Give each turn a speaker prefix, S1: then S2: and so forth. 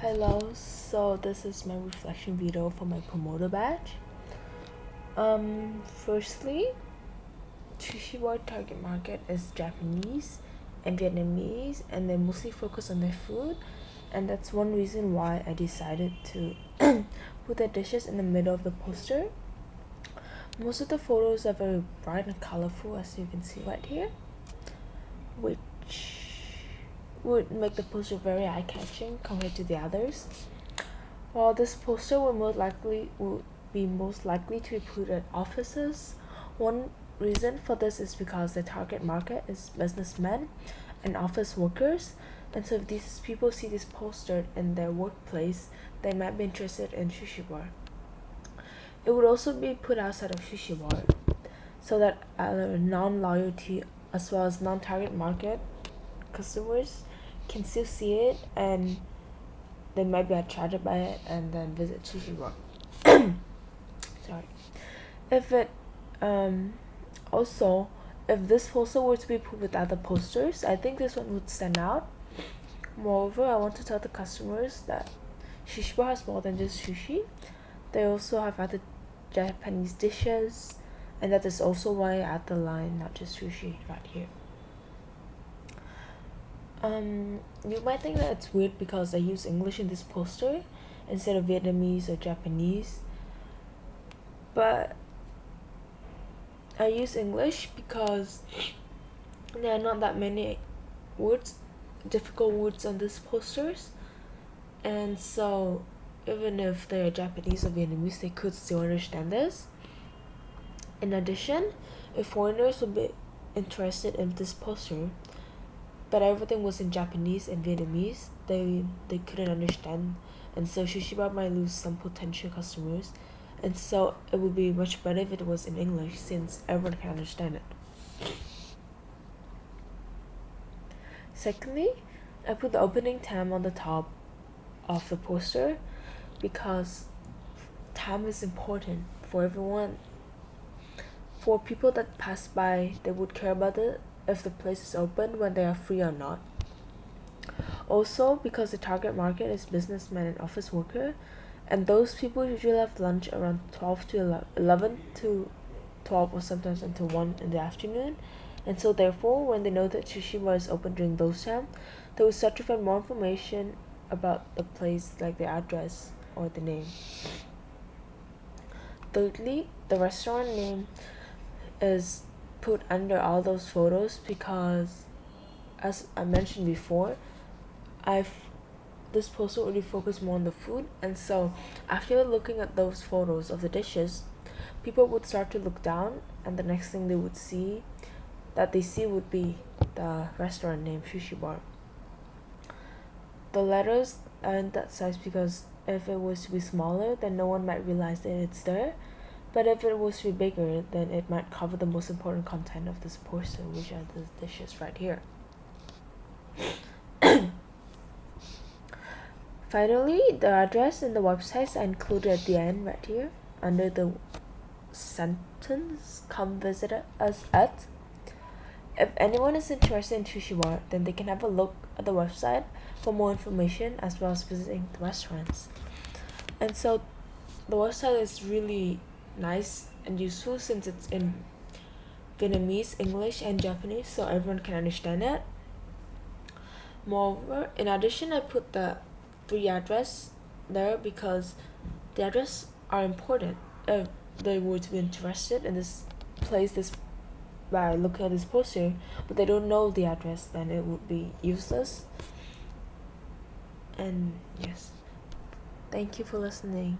S1: Hello, so this is my reflection video for my Promoter badge. Firstly, sushi bar target market is Japanese and Vietnamese, and they mostly focus on their food, and that's one reason why I decided to put their dishes in the middle of the poster. Most of the photos are very bright and colorful, as you can see right here, which would make the poster very eye-catching compared to the others. While this poster would be most likely to be put at offices, one reason for this is because the target market is businessmen and office workers, and so if these people see this poster in their workplace, they might be interested in sushi bar. It would also be put outside of sushi bar, so that non-loyalty as well as non-target market customers can still see it, and they might be attracted by it and then visit sushi bar. Sorry. If it also, if this poster were to be put with other posters, I think this one would stand out. Moreover, I want to tell the customers that sushi bar has more than just sushi. They also have other Japanese dishes, and that is also why I add the line not just sushi right here. You might think that it's weird because I use English in this poster instead of Vietnamese or Japanese, but I use English because there are not that many difficult words on these posters, and so even if they are Japanese or Vietnamese, they could still understand this. In addition, if foreigners would be interested in this poster, but everything was in Japanese and Vietnamese, they couldn't understand, and so sushi bar might lose some potential customers, and so it would be much better if it was in English since everyone can understand it. Secondly, I put the opening time on the top of the poster because time is important for everyone. For people that pass by, they would care about it if the place is open when they are free or not. Also, because the target market is businessmen and office worker, and those people usually have lunch around 12 to 11 to 12 or sometimes until 1 in the afternoon, and so therefore when they know that sushi bar is open during those times, they will start to find more information about the place, like the address or the name. Thirdly, the restaurant name is put under all those photos because, as I mentioned before, this poster already focused more on the food, and so after looking at those photos of the dishes, people would start to look down, and the next thing they would see would be the restaurant name Sushi Bar. The letters aren't that size because if it was to be smaller, then no one might realize that it's there. But if it was to be bigger, then it might cover the most important content of this poster, which are the dishes right here. Finally, the address and the websites are included at the end right here under the sentence, "Come visit us at." If anyone is interested in sushi bar, then they can have a look at the website for more information as well as visiting the restaurants. And so the website is really nice and useful since it's in Vietnamese, English, and Japanese, so everyone can understand it. Moreover, in addition, I put the 3 address there because the address are important if they were to be interested in this place by looking at this poster, but they don't know the address, then it would be useless. And yes, thank you for listening.